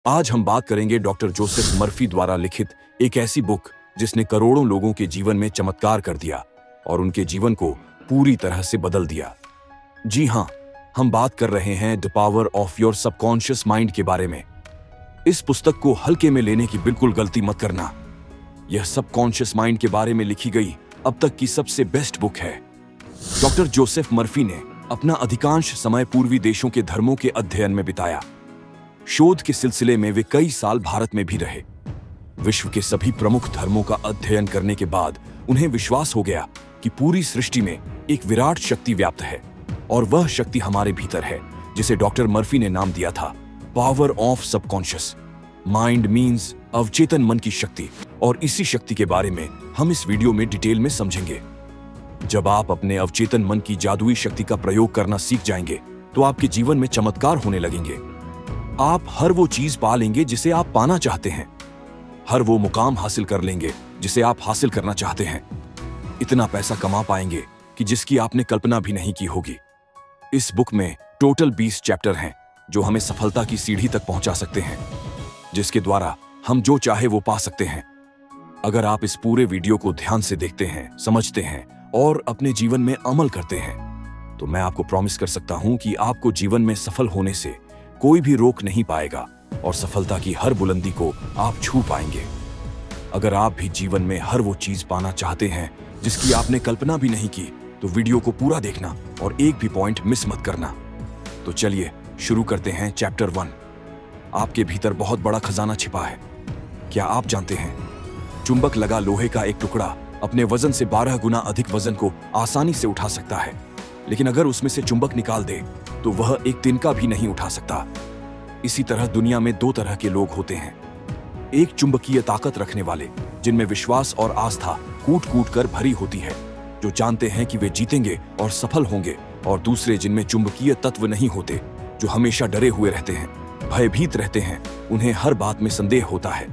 आज हम बात करेंगे डॉक्टर जोसेफ मर्फी द्वारा लिखित एक ऐसी बुक जिसने करोड़ों लोगों के जीवन में चमत्कार कर दिया और उनके जीवन को पूरी तरह से बदल दिया। जी हां, हम बात कर रहे हैं the power of your subconscious mind के बारे में। इस पुस्तक को हल्के में लेने की बिल्कुल गलती मत करना। यह सबकॉन्शियस माइंड के बारे में लिखी गई अब तक की सबसे बेस्ट बुक है। डॉक्टर जोसेफ मर्फी ने अपना अधिकांश समय पूर्वी देशों के धर्मों के अध्ययन में बिताया। शोध के सिलसिले में वे कई साल भारत में भी रहे। विश्व के सभी प्रमुख धर्मों का अध्ययन करने के बाद उन्हें विश्वास हो गया कि पूरी सृष्टि में एक विराट शक्ति व्याप्त है और वह शक्ति हमारे भीतर है, जिसे डॉक्टर मर्फी ने नाम दिया था power of subconscious mind means अवचेतन मन की शक्ति। और इसी शक्ति के बारे में हम इस वीडियो में डिटेल में समझेंगे। जब आप अपने अवचेतन मन की जादुई शक्ति का प्रयोग करना सीख जाएंगे तो आपके जीवन में चमत्कार होने लगेंगे। आप हर वो चीज पा लेंगे जिसे आप पाना चाहते हैं, हर वो मुकाम हासिल कर लेंगे जिसे आप हासिल करना चाहते हैं, इतना पैसा कमा पाएंगे कि जिसकी आपने कल्पना भी नहीं की होगी। इस बुक में टोटल 20 चैप्टर हैं जो हमें सफलता की सीढ़ी तक पहुंचा सकते हैं, जिसके द्वारा हम जो चाहे वो पा सकते हैं। अगर आप इस पूरे वीडियो को ध्यान से देखते हैं, समझते हैं और अपने जीवन में अमल करते हैं तो मैं आपको प्रॉमिस कर सकता हूं कि आपको जीवन में सफल होने से कोई भी रोक नहीं पाएगा और सफलता की हर बुलंदी को आप छू पाएंगे। अगर आप भी जीवन में हर वो चीज पाना चाहते हैं जिसकी आपने कल्पना भी नहीं की तो वीडियो को पूरा देखना और एक भी पॉइंट मिस मत करना। तो चलिए शुरू करते हैं। चैप्टर 1, आपके भीतर बहुत बड़ा खजाना छिपा है। क्या आप जानते हैं, चुंबक लगा लोहे का एक टुकड़ा अपने वजन से 12 गुना अधिक वजन को आसानी से उठा सकता है, लेकिन अगर उसमें से चुंबक निकाल दे तो वह एक तिनका भी नहीं उठा सकता। इसी तरह दुनिया में 2 तरह के लोग होते हैं, एक चुंबकीय ताकत रखने वाले जिनमें विश्वास और आस्था कूट कूट कर भरी होती है, जो जानते हैं कि वे जीतेंगे और सफल होंगे, और दूसरे जिनमें चुंबकीय तत्व नहीं होते, जो हमेशा डरे हुए रहते हैं, भयभीत रहते हैं, उन्हें हर बात में संदेह होता है।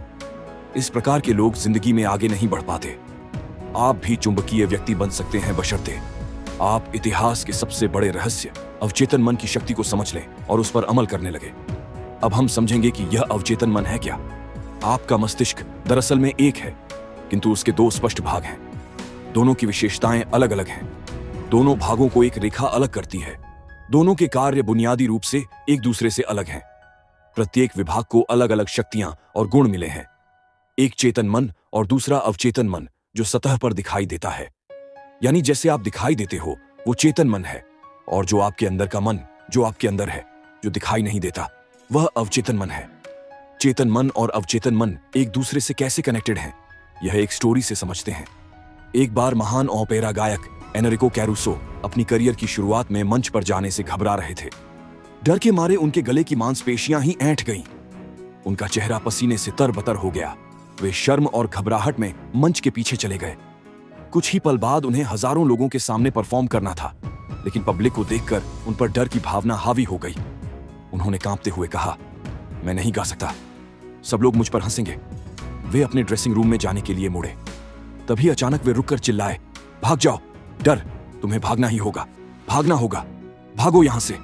इस प्रकार के लोग जिंदगी में आगे नहीं बढ़ पाते। आप भी चुंबकीय व्यक्ति बन सकते हैं बशर्ते आप इतिहास के सबसे बड़े रहस्य अवचेतन मन की शक्ति को समझ लें और उस पर अमल करने लगे। अब हम समझेंगे कि यह अवचेतन मन है क्या। आपका मस्तिष्क दरअसल में एक है, किंतु उसके 2 स्पष्ट भाग हैं। दोनों की विशेषताएं अलग अलग हैं। दोनों भागों को एक रेखा अलग करती है। दोनों के कार्य बुनियादी रूप से एक दूसरे से अलग हैं। प्रत्येक विभाग को अलग अलग शक्तियां और गुण मिले हैं। एक चेतन मन और दूसरा अवचेतन मन, जो सतह पर दिखाई देता है, यानी जैसे आप दिखाई देते हो वो चेतन मन है, और जो आपके अंदर का मन, जो आपके अंदर है, जो दिखाई नहीं देता, वह अवचेतन मन है। चेतन मन और अवचेतन मन एक दूसरे से कैसे कनेक्टेड हैं, यह एक स्टोरी से समझते हैं। एक बार महान ओपेरा गायक एनरिको कैरूसो अपनी करियर की शुरुआत में मंच पर जाने से घबरा रहे थे। डर के मारे उनके गले की मांसपेशियां ही ऐंठ गईं। उनका चेहरा पसीने से तरबतर हो गया। वे शर्म और घबराहट में मंच के पीछे चले गए। कुछ ही पल बाद उन्हें हजारों लोगों के सामने परफॉर्म करना था, लेकिन पब्लिक को देखकर उन पर डर की भावना हावी हो गई। उन्होंने कांपते हुए कहा, मैं नहीं गा सकता, सब लोग मुझ पर हंसेंगे। वे अपने ड्रेसिंग रूम में जाने के लिए मुड़े। तभी अचानक वे रुककर चिल्लाए, भाग जाओ, डर, तुम्हें भागना ही होगा, भागना होगा, भागो यहां से।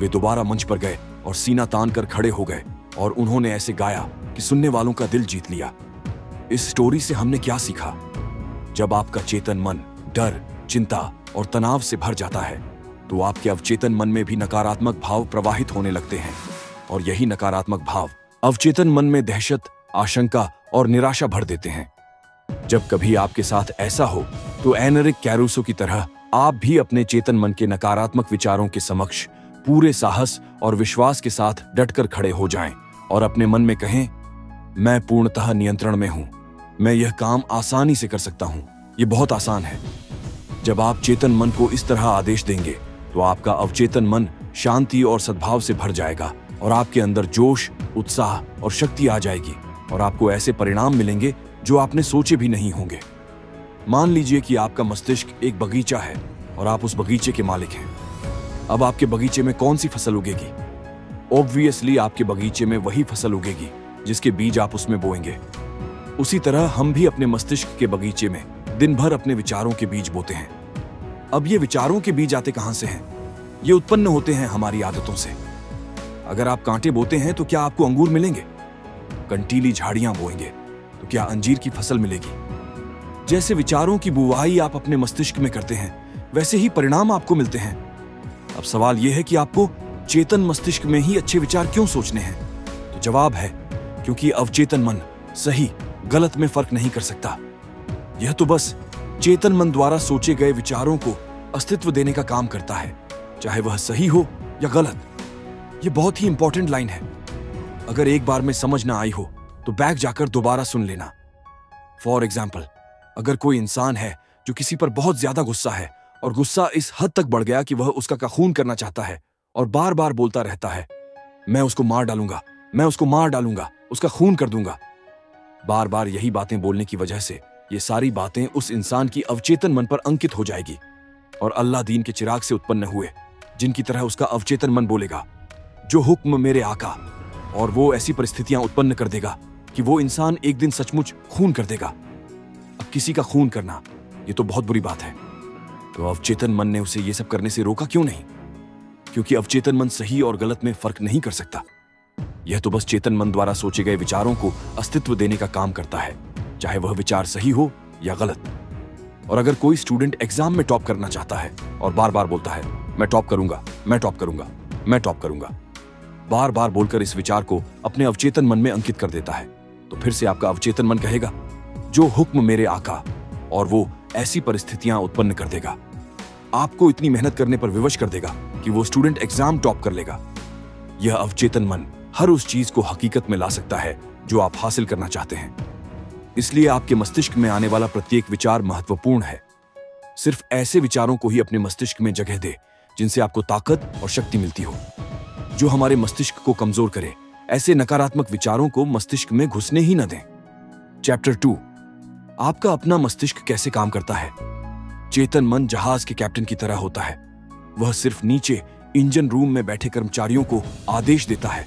वे दोबारा मंच पर गए और सीना तान कर खड़े हो गए और उन्होंने ऐसे गाया कि सुनने वालों का दिल जीत लिया। इस स्टोरी से हमने क्या सीखा? जब आपका चेतन मन डर, चिंता और तनाव से भर जाता है तो आपके अवचेतन मन में भी नकारात्मक भाव प्रवाहित होने लगते हैं, और यही नकारात्मक भाव अवचेतन मन में दहशत, आशंका और निराशा भर देते हैं। जब कभी आपके साथ ऐसा हो तो एनरिक कैरूसो की तरह आप भी अपने चेतन मन के नकारात्मक विचारों के समक्ष पूरे साहस और विश्वास के साथ डटकर खड़े हो जाएं और अपने मन में कहें, मैं पूर्णतः नियंत्रण में हूं, मैं यह काम आसानी से कर सकता हूं, यह बहुत आसान है। जब आप चेतन मन को इस तरह आदेश देंगे तो आपका अवचेतन मन शांति और सद्भाव से भर जाएगा और आपके अंदर जोश, उत्साह और शक्ति आ जाएगी, और आपको ऐसे परिणाम मिलेंगे जो आपने सोचे भी नहीं होंगे। मान लीजिए कि आपका मस्तिष्क एक बगीचा है और आप उस बगीचे के मालिक हैं। अब आपके बगीचे में कौन सी फसल उगेगी? ऑब्वियसली आपके बगीचे में वही फसल उगेगी जिसके बीज आप उसमें बोएंगे। उसी तरह हम भी अपने मस्तिष्क के बगीचे में दिन भर अपने विचारों के बीज बोते हैं। अब ये विचारों के बीज आते कहां से हैं? ये उत्पन्न होते हैं हमारी आदतों से। अगर आप कांटे बोते हैं तो क्या आपको अंगूर मिलेंगे? कंटीली झाड़ियां बोएंगे तो क्या अंजीर की फसल मिलेगी? जैसे विचारों की बुवाई आप अपने मस्तिष्क में करते हैं, वैसे ही परिणाम आपको मिलते हैं। अब सवाल यह है कि आपको चेतन मस्तिष्क में ही अच्छे विचार क्यों सोचने हैं? तो जवाब है, क्योंकि अवचेतन मन सही गलत में फर्क नहीं कर सकता। यह तो बस चेतन मन द्वारा सोचे गए विचारों को अस्तित्व देने का काम करता है, चाहे वह सही हो या गलत। यह बहुत ही इंपॉर्टेंट लाइन है। अगर एक बार में समझ ना आई हो तो बैक जाकर दोबारा सुन लेना। फॉर एग्जाम्पल, अगर कोई इंसान है जो किसी पर बहुत ज्यादा गुस्सा है और गुस्सा इस हद तक बढ़ गया कि वह उसका खून करना चाहता है और बार बार बोलता रहता है, मैं उसको मार डालूंगा, मैं उसको मार डालूंगा, उसका खून कर दूंगा। बार बार यही बातें बोलने की वजह से ये सारी बातें उस इंसान की अवचेतन मन पर अंकित हो जाएगी और अल्लाह दीन के चिराग से उत्पन्न हुए जिनकी तरह उसका अवचेतन मन बोलेगा, जो हुक्म मेरे आका, और वो ऐसी परिस्थितियां उत्पन्न कर देगा कि वो इंसान एक दिन सचमुच खून कर देगा। अब किसी का खून करना ये तो बहुत बुरी बात है, तो अवचेतन मन ने उसे ये सब करने से रोका क्यों नहीं? क्योंकि अवचेतन मन सही और गलत में फर्क नहीं कर सकता। यह तो बस चेतन मन द्वारा सोचे गए विचारों को अस्तित्व देने का काम करता है, चाहे वह विचार सही हो या गलत। और अगर कोई स्टूडेंट एग्जाम में टॉप करना चाहता है और बार बार बोलता है, मैं टॉप करूंगा, मैं टॉप करूंगा, मैं टॉप करूंगा, बार बार बोलकर इस विचार को अपने अवचेतन मन में अंकित कर देता है, तो फिर से आपका अवचेतन मन कहेगा, जो हुक्म मेरे आका, और वो ऐसी परिस्थितियां उत्पन्न कर देगा, आपको इतनी मेहनत करने पर विवश कर देगा कि वो स्टूडेंट एग्जाम टॉप कर लेगा। यह अवचेतन मन हर उस चीज को हकीकत में ला सकता है जो आप हासिल करना चाहते हैं। इसलिए आपके मस्तिष्क में आने वाला प्रत्येक विचार महत्वपूर्ण है। सिर्फ ऐसे विचारों को ही अपने मस्तिष्क में जगह दे जिनसे आपको ताकत और शक्ति मिलती हो। जो हमारे मस्तिष्क को कमजोर करे, ऐसे नकारात्मक विचारों को मस्तिष्क में घुसने ही न दें। चैप्टर 2, आपका अपना मस्तिष्क कैसे काम करता है। चेतन मन जहाज के कैप्टन की तरह होता है। वह सिर्फ नीचे इंजन रूम में बैठे कर्मचारियों को आदेश देता है,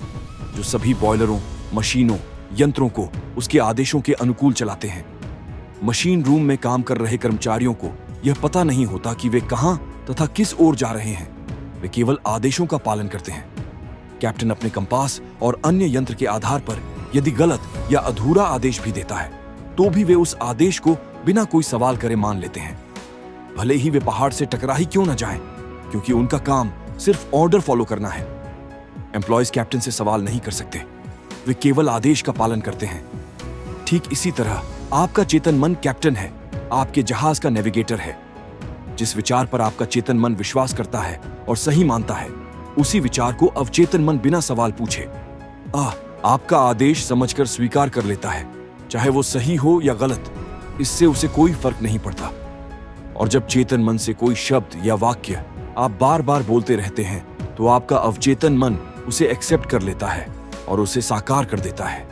जो सभी बॉयलरों, मशीनों, यंत्रों को उसके आदेशों के अनुकूल चलाते हैं। मशीन रूम में काम कर रहे कर्मचारियों को यह पता नहीं होता कि वे कहां तथा किस ओर जा रहे हैं। वे केवल आदेशों का पालन करते हैं। कैप्टन अपने कंपास और अन्य यंत्र के आधार पर यदि गलत या अधूरा आदेश भी देता है, तो भी वे उस आदेश को बिना कोई सवाल करे मान लेते हैं, भले ही वे पहाड़ से टकरा ही क्यों न जाएं, क्योंकि उनका काम सिर्फ ऑर्डर फॉलो करना है। एम्प्लॉयज कैप्टन से सवाल नहीं कर सकते, वे केवल आदेश का पालन करते हैं। ठीक इसी तरह आपका चेतन मन कैप्टन है, आपके जहाज का नेविगेटर है। जिस विचार पर आपका चेतन मन विश्वास करता है और सही मानता है, उसी विचार को अवचेतन मन बिना सवाल पूछे आपका आदेश समझकर स्वीकार कर लेता है, चाहे वो सही हो या गलत। इससे उसे कोई फर्क नहीं पड़ता। और जब चेतन मन से कोई शब्द या वाक्य आप बार बार बोलते रहते हैं, तो आपका अवचेतन मन उसे एक्सेप्ट कर लेता है और उसे साकार कर देता है,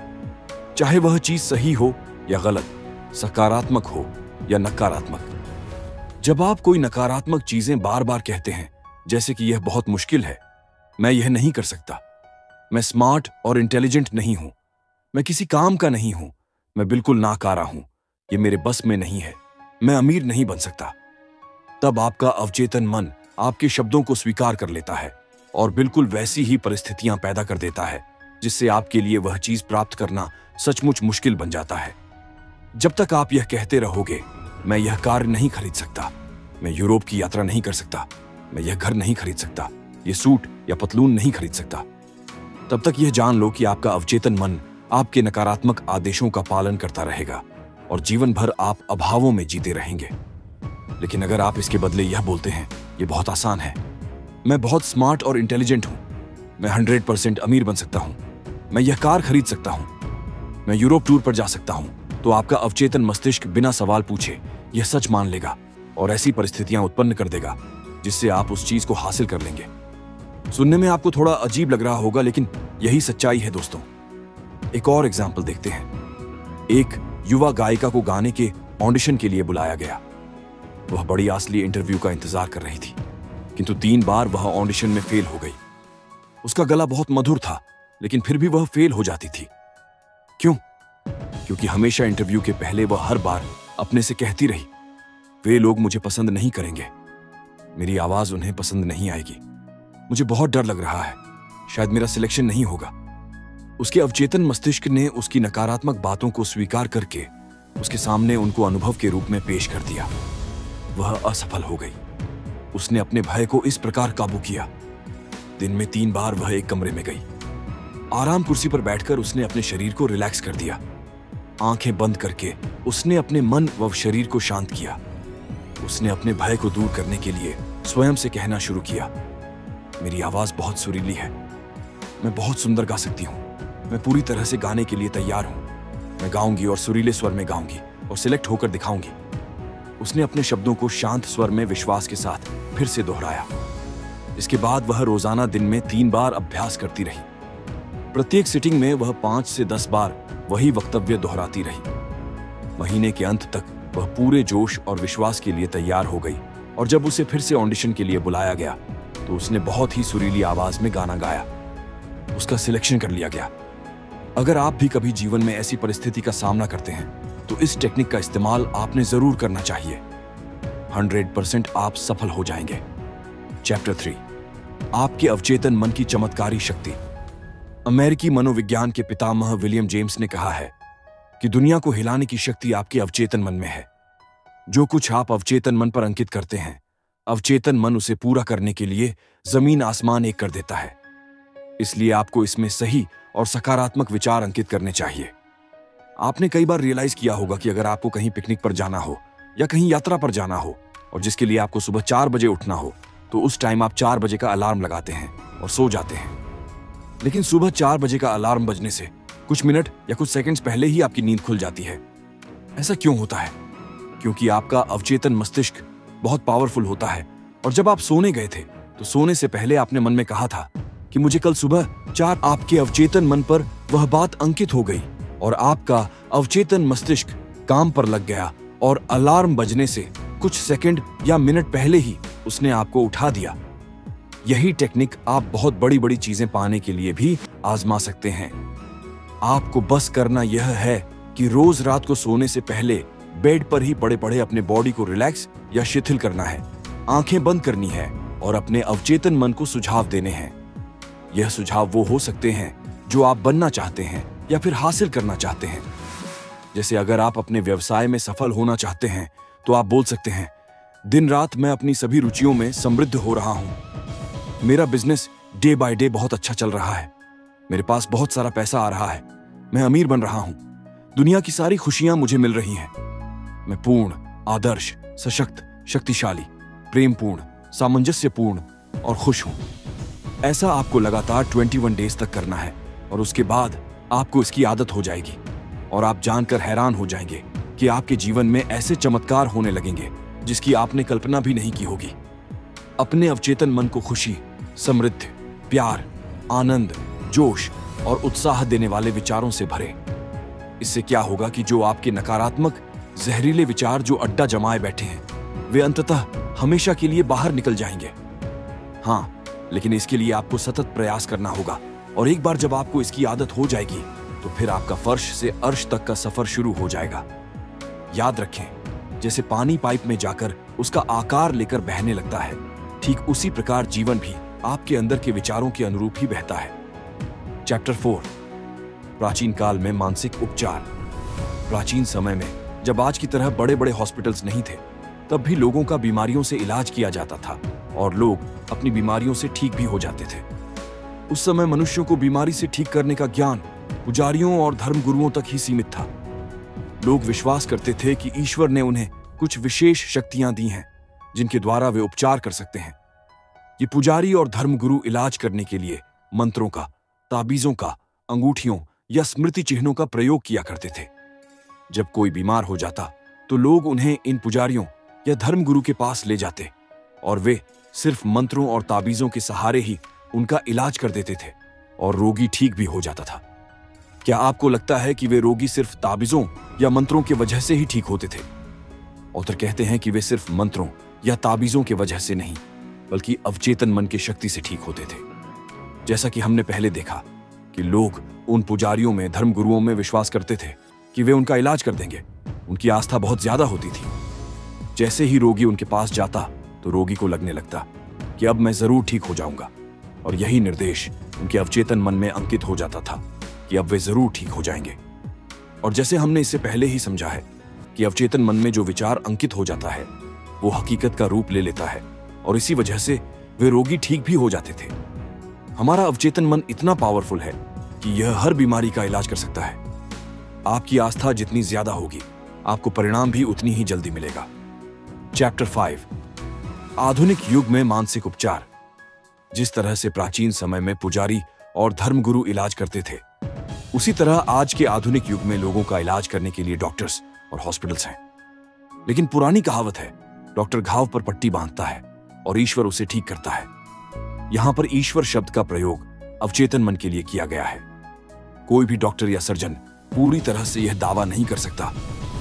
चाहे वह चीज सही हो या गलत, सकारात्मक हो या नकारात्मक। जब आप कोई नकारात्मक चीजें बार बार कहते हैं, जैसे कि यह बहुत मुश्किल है, मैं यह नहीं कर सकता, मैं स्मार्ट और इंटेलिजेंट नहीं हूं, मैं किसी काम का नहीं हूं, मैं बिल्कुल नाकारा हूं, ये मेरे बस में नहीं है, मैं अमीर नहीं बन सकता, तब आपका अवचेतन मन आपके शब्दों को स्वीकार कर लेता है और बिल्कुल वैसी ही परिस्थितियां पैदा कर देता है जिससे आपके लिए वह चीज प्राप्त करना सचमुच मुश्किल बन जाता है। जब तक आप यह कहते रहोगे, मैं यह कार नहीं खरीद सकता, मैं यूरोप की यात्रा नहीं कर सकता, मैं यह घर नहीं खरीद सकता, यह सूट या पतलून नहीं खरीद सकता, तब तक यह जान लो कि आपका अवचेतन मन आपके नकारात्मक आदेशों का पालन करता रहेगा और जीवन भर आप अभावों में जीते रहेंगे। लेकिन अगर आप इसके बदले यह बोलते हैं, यह बहुत आसान है, मैं बहुत स्मार्ट और इंटेलिजेंट हूं, मैं 100% अमीर बन सकता हूं, मैं यह कार खरीद सकता हूं, मैं यूरोप टूर पर जा सकता हूं, तो आपका अवचेतन मस्तिष्क बिना सवाल पूछे यह सच मान लेगा और ऐसी परिस्थितियां उत्पन्न कर देगा जिससे आप उस चीज को हासिल कर लेंगे। सुनने में आपको थोड़ा अजीब लग रहा होगा, लेकिन यही सच्चाई है दोस्तों। एक और एग्जाम्पल देखते हैं। एक युवा गायिका को गाने के ऑडिशन के लिए बुलाया गया। वह बड़ी आस लिए इंटरव्यू का इंतजार कर रही थी, किंतु 3 बार वह ऑडिशन में फेल हो गई। उसका गला बहुत मधुर था, लेकिन फिर भी वह फेल हो जाती थी। क्यों? क्योंकि हमेशा इंटरव्यू के पहले वह हर बार अपने से कहती रही, वे लोग मुझे पसंद नहीं करेंगे, मेरी आवाज उन्हें पसंद नहीं आएगी, मुझे बहुत डर लग रहा है, शायद मेरा सिलेक्शन नहीं होगा। उसके अवचेतन मस्तिष्क ने उसकी नकारात्मक बातों को स्वीकार करके उसके सामने उनको अनुभव के रूप में पेश कर दिया। वह असफल हो गई। उसने अपने भय को इस प्रकार काबू किया। दिन में 3 बार वह एक कमरे में गई। आराम कुर्सी पर बैठकर उसने अपने शरीर को रिलैक्स कर दिया। आंखें बंद करके उसने अपने मन व शरीर को शांत किया। उसने अपने भय को दूर करने के लिए स्वयं से कहना शुरू किया, मेरी आवाज बहुत सुरीली है, मैं बहुत सुंदर गा सकती हूँ, मैं पूरी तरह से गाने के लिए तैयार हूं, मैं गाऊंगी और सुरीले स्वर में गाऊंगी और सिलेक्ट होकर दिखाऊंगी। उसने अपने शब्दों को शांत स्वर में विश्वास के साथ फिर से दोहराया। इसके बाद वह रोजाना दिन में 3 बार अभ्यास करती रही। प्रत्येक सिटिंग में वह 5 से 10 बार वही वक्तव्य दोहराती रही। महीने के अंत तक वह पूरे जोश और विश्वास के लिए तैयार हो गई और जब उसे फिर से ऑडिशन के लिए बुलाया गया तो उसने बहुत ही सुरीली आवाज में गाना गाया। उसका सिलेक्शन कर लिया गया। अगर आप भी कभी जीवन में ऐसी परिस्थिति का सामना करते हैं तो इस टेक्निक का इस्तेमाल आपने जरूर करना चाहिए। 100% आप सफल हो जाएंगे। चैप्टर 3, आपके अवचेतन मन की चमत्कारी शक्ति। अमेरिकी मनोविज्ञान के पितामह विलियम जेम्स ने कहा है कि दुनिया को हिलाने की शक्ति आपके अवचेतन मन में है। जो कुछ आप अवचेतन मन पर अंकित करते हैं, अवचेतन मन उसे पूरा करने के लिए जमीन आसमान एक कर देता है। इसलिए आपको इसमें सही और सकारात्मक विचार अंकित करने चाहिए। आपने कई बार रियलाइज किया होगा कि अगर आपको कहीं पिकनिक पर जाना हो या कहीं यात्रा पर जाना हो और जिसके लिए आपको सुबह 4 बजे उठना हो तो उस टाइम आप 4 बजे का अलार्म लगाते हैं और सो जाते हैं। लेकिन सुबह 4 बजे का अलार्म बजने से कुछ मिनट या कुछ सेकंड्स पहले ही आपकी नींद खुल जाती है। ऐसा क्यों होता है? क्योंकि आपका अवचेतन मस्तिष्क बहुत पावरफुल होता है और जब आप सोने गए थे तो सोने से पहले आपने मन में कहा था कि मुझे कल सुबह 4। आपके अवचेतन मन पर वह बात अंकित हो गई और आपका अवचेतन मस्तिष्क काम पर लग गया और अलार्म बजने से कुछ सेकंड या मिनट पहले ही उसने आपको उठा दिया। यही टेक्निक आप बहुत बड़ी बड़ी चीजें पाने के लिए भी आजमा सकते हैं। आपको बस करना यह है कि रोज रात को सोने से पहले बेड पर ही पड़े पड़े अपने बॉडी को रिलैक्स या शिथिल करना है, आंखें बंद करनी है और अपने अवचेतन मन को सुझाव देने हैं। यह सुझाव वो हो सकते हैं जो आप बनना चाहते हैं या फिर हासिल करना चाहते हैं। जैसे अगर आप अपने व्यवसाय में सफल होना चाहते हैं तो आप बोल सकते हैं, दिन रात मैं अपनी सभी रुचियों में समृद्ध हो रहा हूं। मेरा बिजनेस डे बाय डे बहुत अच्छा चल रहा है। मेरे पास बहुत सारा पैसा आ रहा है। मैं अमीर बन रहा हूं। दुनिया की सारी खुशियां मुझे मिल रही हैं। मैं पूर्ण, आदर्श, सशक्त, शक्तिशाली, प्रेमपूर्ण, सामंजस्यपूर्ण और खुश हूं। ऐसा आपको लगातार 21 डेज तक करना है और उसके बाद आपको इसकी आदत हो जाएगी और आप जानकर हैरान हो जाएंगे कि आपके जीवन में ऐसे चमत्कार होने लगेंगे जिसकी आपने कल्पना भी नहीं की होगी। अपने अवचेतन मन को खुशी, समृद्धि, प्यार, आनंद, जोश और उत्साह देने वाले विचारों से भरे। इससे क्या होगा कि जो आपके नकारात्मक जहरीले विचार जो अड्डा जमाए बैठे हैं वे अंततः हमेशा के लिए बाहर निकल जाएंगे। हाँ, लेकिन इसके लिए आपको सतत प्रयास करना होगा और एक बार जब आपको इसकी आदत हो जाएगी तो फिर आपका फर्श से अर्श तक का सफर शुरू हो जाएगा। याद रखें, जैसे पानी पाइप में जाकर उसका आकार लेकर बहने लगता है, ठीक उसी प्रकार जीवन भी आपके अंदर के विचारों के अनुरूप ही बहता है। चैप्टर 4, प्राचीन काल में मानसिक उपचार। प्राचीन समय में जब आज की तरह बड़े बड़े हॉस्पिटल्स नहीं थे, तब भी लोगों का बीमारियों से इलाज किया जाता था और लोग अपनी बीमारियों से ठीक भी हो जाते थे। उस समय मनुष्यों को बीमारी से ठीक करने का ज्ञान पुजारियों और धर्मगुरुओं तक ही सीमित था। लोग विश्वास करते थे कि ईश्वर ने उन्हें कुछ विशेष शक्तियां दी हैं जिनके द्वारा वे उपचार कर सकते हैं। ये पुजारी और धर्मगुरु इलाज करने के लिए मंत्रों का, ताबीजों का, अंगूठियों या स्मृति चिन्हों का प्रयोग किया करते थे। जब कोई बीमार हो जाता तो लोग उन्हें इन पुजारियों या धर्मगुरु के पास ले जाते और वे सिर्फ मंत्रों और ताबीजों के सहारे ही उनका इलाज कर देते थे और रोगी ठीक भी हो जाता था। क्या आपको लगता है कि वे रोगी सिर्फ ताबीजों या मंत्रों की वजह से ही ठीक होते थे? ऑथर कहते हैं कि वे सिर्फ मंत्रों या ताबीजों की वजह से नहीं, बल्कि अवचेतन मन की शक्ति से ठीक होते थे। जैसा कि हमने पहले देखा कि लोग उन पुजारियों में, धर्मगुरुओं में विश्वास करते थे कि वे उनका इलाज कर देंगे। उनकी आस्था बहुत ज्यादा होती थी। जैसे ही रोगी उनके पास जाता तो रोगी को लगने लगता कि अब मैं जरूर ठीक हो जाऊंगा और यही निर्देश उनके अवचेतन मन में अंकित हो जाता था कि अब वे जरूर ठीक हो जाएंगे। और जैसे हमने इससे पहले ही समझा है कि अवचेतन मन में जो विचार अंकित हो जाता है वो हकीकत का रूप ले लेता है, और इसी वजह से वे रोगी ठीक भी हो जाते थे। हमारा अवचेतन मन इतना पावरफुल है कि यह हर बीमारी का इलाज कर सकता है। आपकी आस्था जितनी ज्यादा होगी, आपको परिणाम भी उतनी ही जल्दी मिलेगा। चैप्टर 5, आधुनिक युग में मानसिक उपचार। जिस तरह से प्राचीन समय में पुजारी और धर्मगुरु इलाज करते थे, उसी तरह आज के आधुनिक युग में लोगों का इलाज करने के लिए डॉक्टर्स और हॉस्पिटल्स हैं। लेकिन पुरानी कहावत है, डॉक्टर घाव पर पट्टी बांधता है और ईश्वर उसे ठीक करता है। यहां पर ईश्वर शब्द का प्रयोग अवचेतन मन के लिए किया गया है। कोई भी डॉक्टर या सर्जन पूरी तरह से यह दावा नहीं कर सकता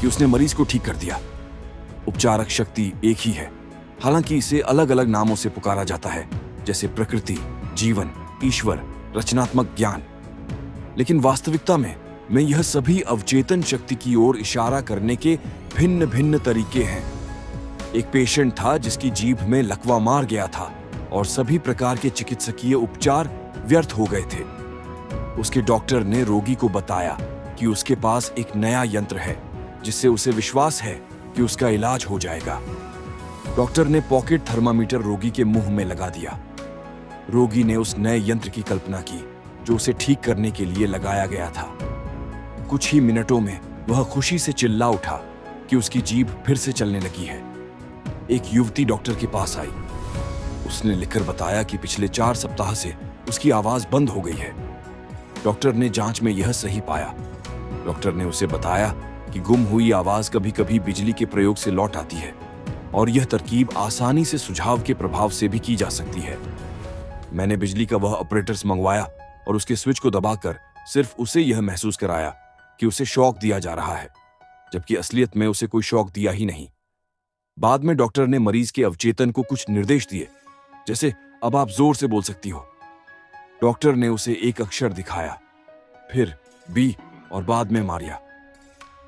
कि उसने मरीज को ठीक कर दिया। उपचारक शक्ति एक ही है, हालांकि इसे अलग अलग नामों से पुकारा जाता है, जैसे प्रकृति, जीवन, ईश्वर, रचनात्मक ज्ञान। लेकिन वास्तविकता में यह सभी अवचेतन शक्ति की ओर इशारा करने के भिन्न भिन्न तरीके हैं। एक पेशेंट था जिसकी जीभ में लकवा मार गया था और सभी प्रकार के चिकित्सकीय उपचार व्यर्थ हो गए थे। उसके डॉक्टर ने रोगी को बताया कि उसके पास एक नया यंत्र है जिससे उसे विश्वास है कि उसका इलाज हो जाएगा। डॉक्टर ने पॉकेट थर्मामीटर रोगी के मुंह में लगा दिया। रोगी ने उस नए यंत्र की कल्पना की जो उसे ठीक करने के लिए लगाया गया था। कुछ ही मिनटों में वह खुशी से चिल्ला उठा कि उसकी जीभ फिर से चलने लगी है। एक युवती डॉक्टर के पास आई। उसने लिखकर बताया कि पिछले 4 सप्ताह से उसकी आवाज बंद हो गई है। डॉक्टर ने जांच में यह सही पाया। डॉक्टर ने उसे बताया कि गुम हुई आवाज कभी कभी बिजली के प्रयोग से लौट आती है और यह तरकीब आसानी से सुझाव के प्रभाव से भी की जा सकती है। मैंने बिजली का वह ऑपरेटर्स मंगवाया और उसके स्विच को दबाकर सिर्फ उसे यह महसूस कराया कि उसे शॉक दिया जा रहा है, जबकि असलियत में उसे कोई शॉक दिया ही नहीं। बाद में डॉक्टर ने मरीज के अवचेतन को कुछ निर्देश दिए, जैसे अब आप जोर से बोल सकती हो। डॉक्टर ने उसे एक अक्षर दिखाया, फिर बी और बाद में मारिया।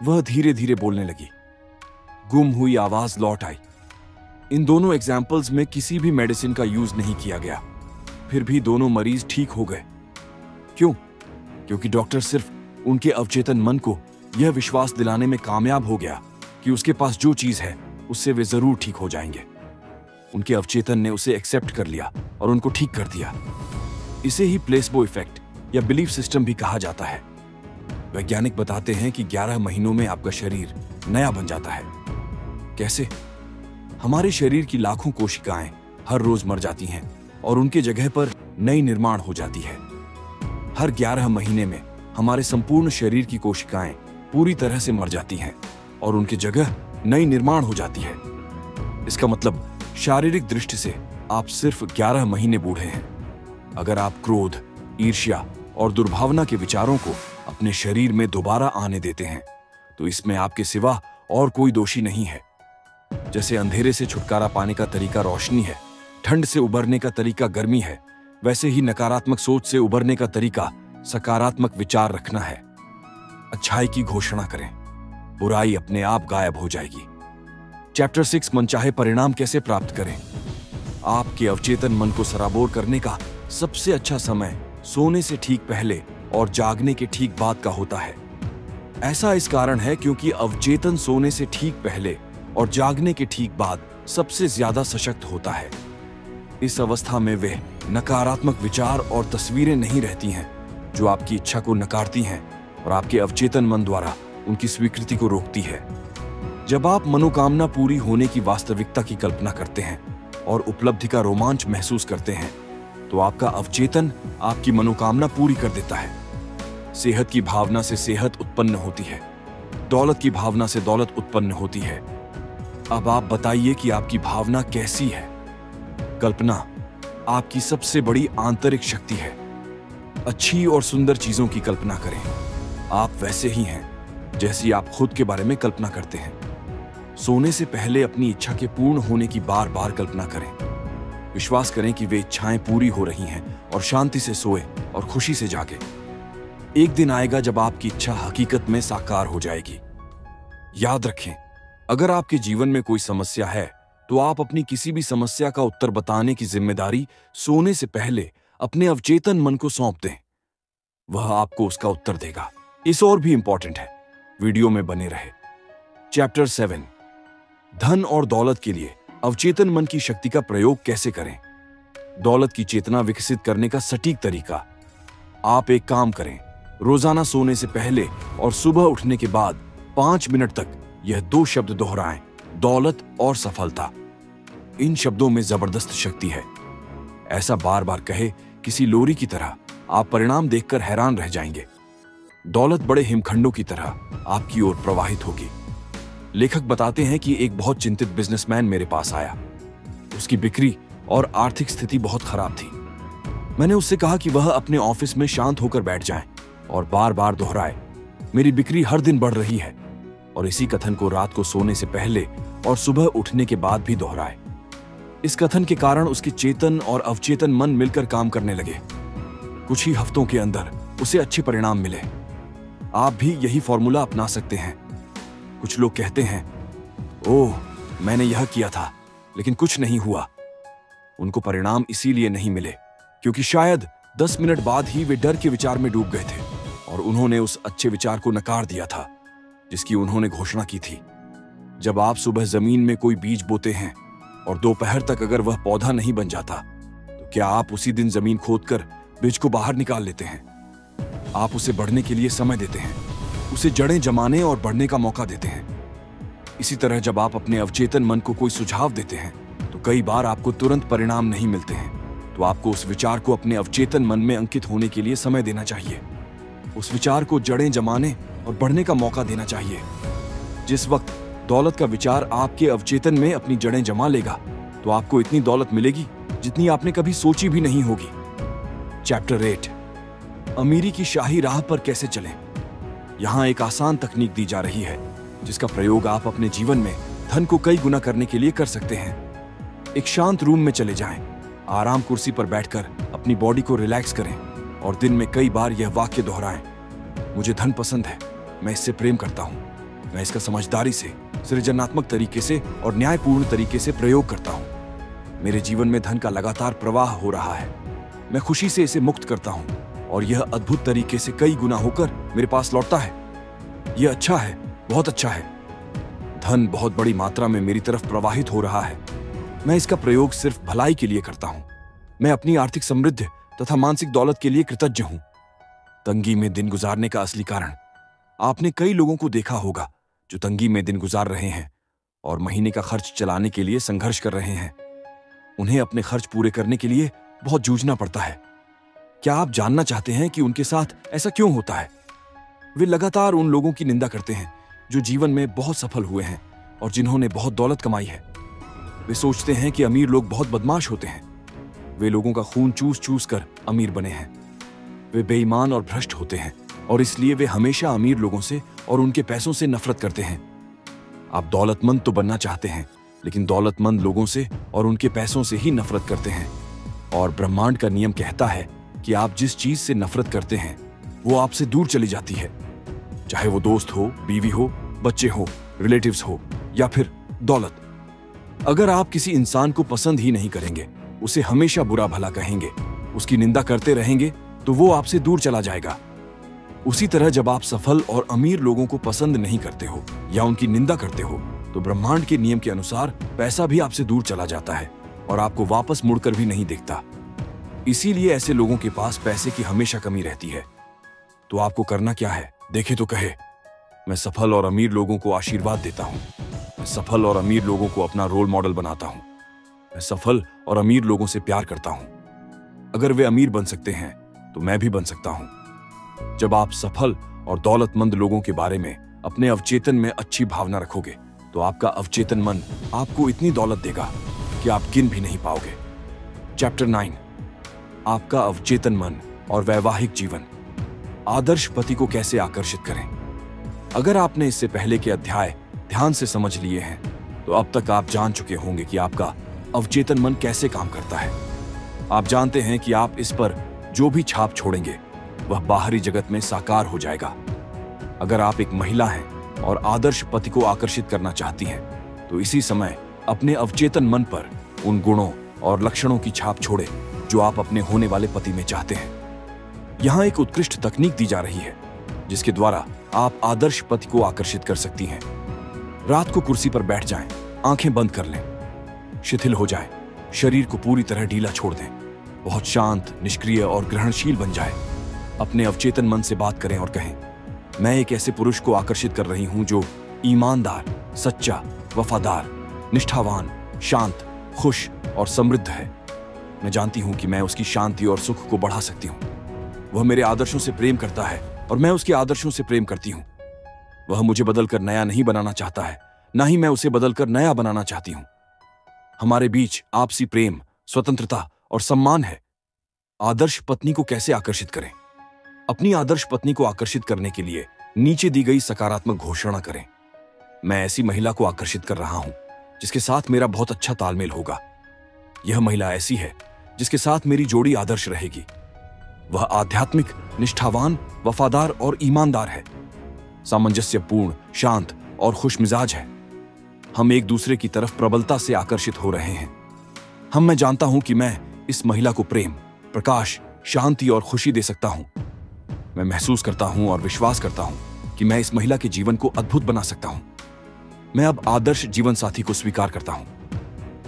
वह धीरे धीरे बोलने लगी। गुम हुई आवाज लौट आई। इन दोनों एग्जाम्पल्स में किसी भी मेडिसिन का यूज नहीं किया गया, फिर भी दोनों मरीज ठीक हो गए। क्यों? क्योंकि डॉक्टर सिर्फ उनके अवचेतन मन को यह विश्वास दिलाने में कामयाब हो गया कि उसके पास जो चीज है उससे वे जरूर ठीक हो जाएंगे। उनके अवचेतन ने उसे एक्सेप्ट कर लिया और उनको ठीक कर दिया। इसे ही प्लेसबो इफेक्ट या बिलीफ सिस्टम भी कहा जाता है। वैज्ञानिक बताते हैं कि 11 महीनों में आपका शरीर नया बन जाता है। कैसे? हमारे शरीर की लाखों कोशिकाएं हर रोज मर जाती हैं और उनके जगह पर नई निर्माण हो जाती है। हर 11 महीने में हमारे संपूर्ण शरीर की कोशिकाएं पूरी तरह से मर जाती हैं और उनके जगह नई निर्माण हो जाती है। इसका मतलब शारीरिक दृष्टि से आप सिर्फ 11 महीने बूढ़े हैं। अगर आप क्रोध, ईर्ष्या और दुर्भावना के विचारों को अपने शरीर में दोबारा आने देते हैं तो इसमें आपके सिवा और कोई दोषी नहीं है। जैसे अंधेरे से छुटकारा पाने का तरीका रोशनी है, ठंड से उबरने का तरीका गर्मी है, वैसे ही नकारात्मक सोच से उबरने का तरीका सकारात्मक विचार रखना है। अच्छाई की घोषणा करें, बुराई अपने आप गायब हो जाएगी। चैप्टर 6, मनचाहे परिणाम कैसे प्राप्त करें। आपके अवचेतन मन को सराबोर करने का सबसे अच्छा समय सोने से ठीक पहले और जागने के ठीक बाद का होता है। ऐसा इस कारण है क्योंकि अवचेतन सोने से ठीक पहले और जागने के ठीक बाद सबसे ज्यादा सशक्त होता है। इस अवस्था में वे नकारात्मक विचार और तस्वीरें नहीं रहती हैं जो आपकी इच्छा को नकारती हैं और आपके अवचेतन मन द्वारा उनकी स्वीकृति को रोकती है। जब आप मनोकामना पूरी होने की वास्तविकता की कल्पना करते हैं और उपलब्धि का रोमांच महसूस करते हैं तो आपका अवचेतन आपकी मनोकामना पूरी कर देता है। सेहत की भावना से सेहत उत्पन्न होती है, दौलत की भावना से दौलत उत्पन्न होती है। अब आप बताइए कि आपकी भावना कैसी है। कल्पना आपकी सबसे बड़ी आंतरिक शक्ति है। अच्छी और सुंदर चीजों की कल्पना करें। आप वैसे ही हैं जैसी आप खुद के बारे में कल्पना करते हैं। सोने से पहले अपनी इच्छा के पूर्ण होने की बार बार कल्पना करें। विश्वास करें कि वे इच्छाएं पूरी हो रही हैं और शांति से सोए और खुशी से जागे। एक दिन आएगा जब आपकी इच्छा हकीकत में साकार हो जाएगी। याद रखें, अगर आपके जीवन में कोई समस्या है तो आप अपनी किसी भी समस्या का उत्तर बताने की जिम्मेदारी सोने से पहले अपने अवचेतन मन को सौंप दें, वह आपको उसका उत्तर देगा। इस और भी इंपॉर्टेंट है, वीडियो में बने रहे। चैप्टर 7, धन और दौलत के लिए अवचेतन मन की शक्ति का प्रयोग कैसे करें। दौलत की चेतना विकसित करने का सटीक तरीका। आप एक काम करें, रोजाना सोने से पहले और सुबह उठने के बाद 5 मिनट तक यह 2 शब्द दोहराएं, दौलत और सफलता। इन शब्दों में जबरदस्त शक्ति है। ऐसा बार बार कहे किसी लोरी की तरह, आप परिणाम देखकर हैरान रह जाएंगे। दौलत बड़े हिमखंडों की तरह आपकी ओर प्रवाहित होगी। लेखक बताते हैं कि एक बहुत चिंतित बिजनेसमैन मेरे पास आया। उसकी बिक्री और आर्थिक स्थिति बहुत खराब थी। मैंने उससे कहा कि वह अपने ऑफिस में शांत होकर बैठ जाएं और बार बार दोहराए, मेरी बिक्री हर दिन बढ़ रही है। और इसी कथन को रात को सोने से पहले और सुबह उठने के बाद भी दोहराए। इस कथन के कारण उसके चेतन और अवचेतन मन मिलकर काम करने लगे। कुछ ही हफ्तों के अंदर उसे अच्छे परिणाम मिले। आप भी यही फॉर्मूला अपना सकते हैं। कुछ लोग कहते हैं, ओह, मैंने यह किया था लेकिन कुछ नहीं हुआ। उनको परिणाम इसीलिए नहीं मिले क्योंकि शायद 10 मिनट बाद ही वे डर के विचार में डूब गए थे और उन्होंने उस अच्छे विचार को नकार दिया था जिसकी उन्होंने घोषणा की थी। जब आप सुबह जमीन में कोई बीज बोते हैं और दोपहर तक अगर वह पौधा नहीं बन जाता, तो क्या आप उसी दिन जमीन खोदकर बीज को बाहर निकाल लेते हैं? आप उसे बढ़ने के लिए समय देते हैं, उसे जड़ें जमाने और बढ़ने का मौका देते हैं। इसी तरह जब आप अपने अवचेतन मन को कोई सुझाव देते हैं तो कई बार आपको तुरंत परिणाम नहीं मिलते हैं। तो आपको उस विचार को अपने अवचेतन मन में अंकित होने के लिए समय देना चाहिए। उस विचार को जड़ें जमाने और बढ़ने का मौका देना चाहिए। जिस वक्त दौलत का विचार आपके अवचेतन में अपनी जड़ें जमा लेगा तो आपको इतनी दौलत मिलेगी जितनी आपने कभी सोची भी नहीं होगी। चैप्टर 8, अमीरी की शाही राह पर कैसे चलें। यहां एक आसान तकनीक दी जा रही है जिसका प्रयोग आप अपने जीवन में धन को कई गुना करने के लिए कर सकते हैं। एक शांत रूम में चले जाएं, आराम कुर्सी पर बैठकर अपनी बॉडी को रिलैक्स करें और दिन में कई बार यह वाक्य दोहराएं, मुझे धन पसंद है, मैं इससे प्रेम करता हूं, मैं इसका समझदारी से, सृजनात्मक तरीके से और न्यायपूर्ण तरीके से प्रयोग करता हूं। मेरे जीवन में धन का लगातार प्रवाह हो रहा है, मैं खुशी से इसे मुक्त करता हूं और यह अद्भुत तरीके से कई गुना होकर मेरे पास लौटता है। यह अच्छा है, बहुत अच्छा है। धन बहुत बड़ी मात्रा में मेरी तरफ प्रवाहित हो रहा है। मैं इसका प्रयोग सिर्फ भलाई के लिए करता हूं। मैं अपनी आर्थिक समृद्धि तथा मानसिक दौलत के लिए कृतज्ञ हूं। तंगी में दिन गुजारने का असली कारण। आपने कई लोगों को देखा होगा जो तंगी में दिन गुजार रहे हैं और महीने का खर्च चलाने के लिए संघर्ष कर रहे हैं। उन्हें अपने खर्च पूरे करने के लिए बहुत जूझना पड़ता है। क्या आप जानना चाहते हैं कि उनके साथ ऐसा क्यों होता है? वे लगातार उन लोगों की निंदा करते हैं जो जीवन में बहुत सफल हुए हैं और जिन्होंने बहुत दौलत कमाई है। वे सोचते हैं कि अमीर लोग बहुत बदमाश होते हैं। वे लोगों का खून चूस चूस कर अमीर बने हैं। वे बेईमान और भ्रष्ट होते हैं और इसलिए वे हमेशा अमीर लोगों से और उनके पैसों से नफरत करते हैं। आप दौलतमंद तो बनना चाहते हैं, लेकिन दौलतमंद लोगों से और उनके पैसों से ही नफरत करते हैं। और ब्रह्मांड का नियम कहता है कि आप जिस चीज से नफरत करते हैं वो आपसे दूर चली जाती है, चाहे वो दोस्त हो, बीवी हो, बच्चे हो, रिलेटिव्स हो या फिर दौलत। अगर आप किसी इंसान को पसंद ही नहीं करेंगे, उसे हमेशा बुरा भला कहेंगे, उसकी निंदा करते रहेंगे, तो वो आपसे दूर चला जाएगा। उसी तरह जब आप सफल और अमीर लोगों को पसंद नहीं करते हो या उनकी निंदा करते हो, तो ब्रह्मांड के नियम के अनुसार पैसा भी आपसे दूर चला जाता है और आपको वापस मुड़कर भी नहीं देखता। इसीलिए ऐसे लोगों के पास पैसे की हमेशा कमी रहती है। तो आपको करना क्या है? देखे तो कहे, मैं सफल और अमीर लोगों को आशीर्वाद देता हूं, मैं सफल और अमीर लोगों को अपना रोल मॉडल बनाता हूं, मैं सफल और अमीर लोगों से प्यार करता हूं। अगर वे अमीर बन सकते हैं तो मैं भी बन सकता हूं। जब आप सफल और दौलतमंद लोगों के बारे में अपने अवचेतन में अच्छी भावना रखोगे तो आपका अवचेतन मन आपको इतनी दौलत देगा कि आप गिन भी नहीं पाओगे। चैप्टर 9, आपका अवचेतन मन और वैवाहिक जीवन। आदर्श पति को कैसे आकर्षित करें। अगर आपने इससे पहले के अध्याय ध्यान से समझ लिए हैं तो अब तक आप जान चुके होंगे कि आपका अवचेतन मन कैसे काम करता है। आप जानते हैं कि आप इस पर जो भी छाप छोड़ेंगे वह बाहरी जगत में साकार हो जाएगा। अगर आप एक महिला हैं और आदर्श पति को आकर्षित करना चाहती हैं तो इसी समय अपने अवचेतन मन पर उन गुणों और लक्षणों की छाप छोड़े जो आप अपने होने वाले पति में चाहते हैं। यहां एक उत्कृष्ट तकनीक दी जा रही है जिसके द्वारा आप आदर्श पति को आकर्षित कर सकती हैं। रात को कुर्सी पर बैठ जाएं, आंखें बंद कर लें, शिथिल हो जाएं, शरीर को पूरी तरह ढीला छोड़ दें, बहुत शांत, निष्क्रिय और ग्रहणशील बन जाएं। अपने अवचेतन मन से बात करें और कहें, मैं एक ऐसे पुरुष को आकर्षित कर रही हूं जो ईमानदार, सच्चा, वफादार, निष्ठावान, शांत, खुश और समृद्ध है। मैं जानती हूं कि मैं उसकी शांति और सुख को बढ़ा सकती हूं। वह मेरे आदर्शों से प्रेम करता है और मैं उसके आदर्शों से प्रेम करती हूं। वह मुझे बदलकर नया नहीं बनाना चाहता है, ना ही मैं उसे बदलकर नया बनाना चाहती हूं। हमारे बीच आपसी प्रेम, स्वतंत्रता और सम्मान है। आदर्श पत्नी को कैसे आकर्षित करें? अपनी आदर्श पत्नी को आकर्षित करने के लिए नीचे दी गई सकारात्मक घोषणा करें। मैं ऐसी महिला को आकर्षित कर रहा हूं जिसके साथ मेरा बहुत अच्छा तालमेल होगा। यह महिला ऐसी है जिसके साथ मेरी जोड़ी आदर्श रहेगी। वह आध्यात्मिक, निष्ठावान, वफादार और ईमानदार है, सामंजस्यपूर्ण, शांत और खुशमिजाज है। हम एक दूसरे की तरफ प्रबलता से आकर्षित हो रहे हैं। मैं जानता हूं कि मैं इस महिला को प्रेम, प्रकाश, शांति और खुशी दे सकता हूं। मैं महसूस करता हूं और विश्वास करता हूं कि मैं इस महिला के जीवन को अद्भुत बना सकता हूं। मैं अब आदर्श जीवन साथी को स्वीकार करता हूं।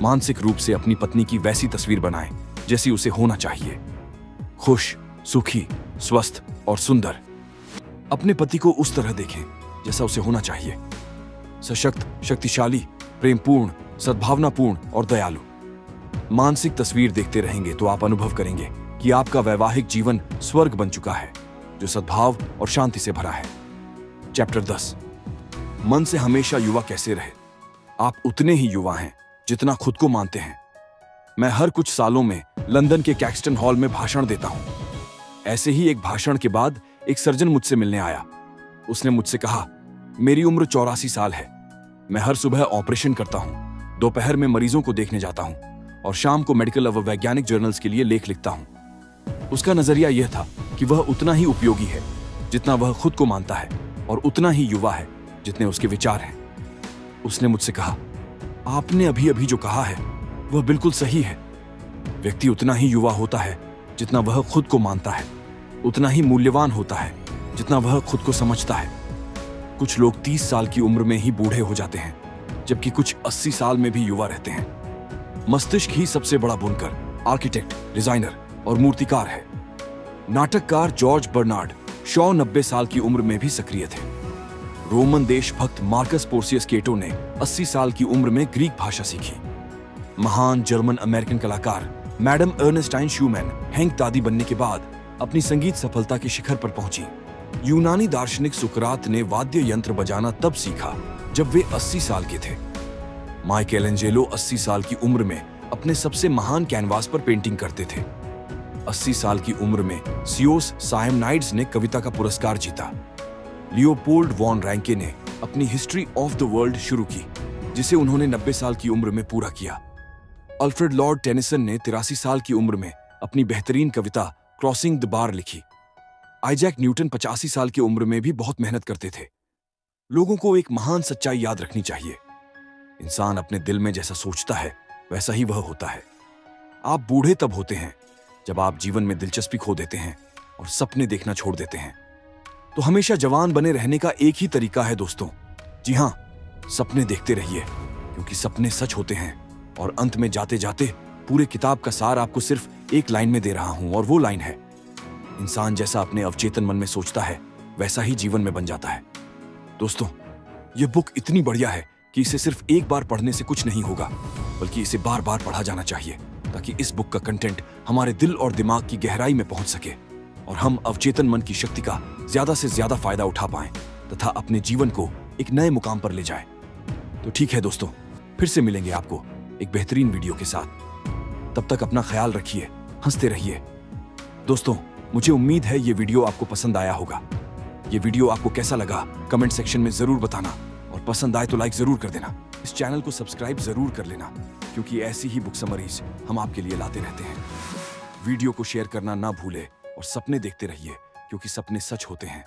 मानसिक रूप से अपनी पत्नी की वैसी तस्वीर बनाएं जैसी उसे होना चाहिए। खुश, सुखी, स्वस्थ और सुंदर। अपने पति को उस तरह देखें जैसा उसे होना चाहिए। सशक्त, शक्तिशाली, प्रेमपूर्ण, सद्भावनापूर्ण और दयालु। मानसिक तस्वीर देखते रहेंगे तो आप अनुभव करेंगे कि आपका वैवाहिक जीवन स्वर्ग बन चुका है, जो सद्भाव और शांति से भरा है। चैप्टर 10। मन से हमेशा युवा कैसे रहे? आप उतने ही युवा हैं जितना खुद को मानते हैं। मैं हर कुछ सालों में लंदन के कैक्सटन हॉल में भाषण देता हूं। ऐसे ही एक भाषण के बाद एक सर्जन मुझसे मिलने आया। उसने मुझसे कहा, मेरी उम्र 84 साल है। मैं हर सुबह ऑपरेशन करता हूं, दोपहर में मरीजों को देखने जाता हूं और शाम को मेडिकल व वैज्ञानिक जर्नल्स के लिए लेख लिखता हूं। उसका नजरिया यह था कि वह उतना ही उपयोगी है जितना वह खुद को मानता है और उतना ही युवा है जितने उसके विचार हैं। उसने मुझसे कहा, आपने अभी अभी जो कहा है वह बिल्कुल सही है। व्यक्ति उतना ही युवा होता है जितना वह खुद को मानता है, उतना ही मूल्यवान होता है जितना वह खुद को समझता है। कुछ लोग 30 साल की उम्र में ही बूढ़े हो जाते हैं, जबकि कुछ 80 साल में भी युवा रहते हैं। मस्तिष्क ही सबसे बड़ा बुनकर, आर्किटेक्ट, डिजाइनर और मूर्तिकार है। नाटककार जॉर्ज बर्नार्ड शॉ 90 साल की उम्र में भी सक्रिय थे। रोमन देशभक्त मार्कस पोर्सियस केटो ने 80 साल की उम्र में ग्रीक भाषा सीखी। महान जर्मन अमेरिकन कलाकार मैडम अर्नेस्टाइन शूमैन हैंक दादी बनने के बाद अपनी संगीत सफलता के शिखर पर पहुंची। यूनानी दार्शनिक सुकरात ने वाद्य यंत्र बजाना तब सीखा जब वे 80 साल के थे। माइकेलेंजेलो 80 साल की उम्र में अपने सबसे महान कैनवास पर पेंटिंग करते थे। 80 साल की उम्र में सियोस सायमनाइड्स ने कविता का पुरस्कार जीता। लियोपोल्ड वॉन रैंके ने अपनी हिस्ट्री ऑफ द वर्ल्ड शुरू की, जिसे उन्होंने 90 साल की उम्र में पूरा किया। अल्फ्रेड लॉर्ड टेनिसन ने 83 साल की उम्र में अपनी बेहतरीन कविता क्रॉसिंग द बार लिखी। आइजैक न्यूटन 85 साल की उम्र में भी बहुत मेहनत करते थे। लोगों को एक महान सच्चाई याद रखनी चाहिए। इंसान अपने दिल में जैसा सोचता है वैसा ही वह होता है। आप बूढ़े तब होते हैं जब आप जीवन में दिलचस्पी खो देते हैं और सपने देखना छोड़ देते हैं। तो हमेशा जवान बने रहने का एक ही तरीका है दोस्तों। जी हां, सपने देखते रहिए, क्योंकि सपने सच होते हैं। और अंत में जाते जाते पूरे किताब का सार आपको सिर्फ एक लाइन में दे रहा हूं, और वो लाइन है, इंसान जैसा अपने अवचेतन मन में सोचता है वैसा ही जीवन में बन जाता है। दोस्तों, यह बुक इतनी बढ़िया है कि इसे सिर्फ एक बार पढ़ने से कुछ नहीं होगा, बल्कि इसे बार बार पढ़ा जाना चाहिए, ताकि इस बुक का कंटेंट हमारे दिल और दिमाग की गहराई में पहुंच सके और हम अवचेतन मन की शक्ति का ज्यादा से ज्यादा फायदा उठा पाएं तथा अपने जीवन को एक नए मुकाम पर ले जाएं। तो ठीक है दोस्तों, फिर से मिलेंगे आपको एक बेहतरीन वीडियो के साथ। तब तक अपना ख्याल रखिए, हंसते रहिए। दोस्तों, मुझे उम्मीद है ये वीडियो आपको पसंद आया होगा। ये वीडियो आपको कैसा लगा कमेंट सेक्शन में जरूर बताना, और पसंद आए तो लाइक जरूर कर देना। इस चैनल को सब्सक्राइब जरूर कर लेना, क्योंकि ऐसी ही बुक समरीज हम आपके लिए लाते रहते हैं। वीडियो को शेयर करना ना भूले और सपने देखते रहिए, क्योंकि सपने सच होते हैं।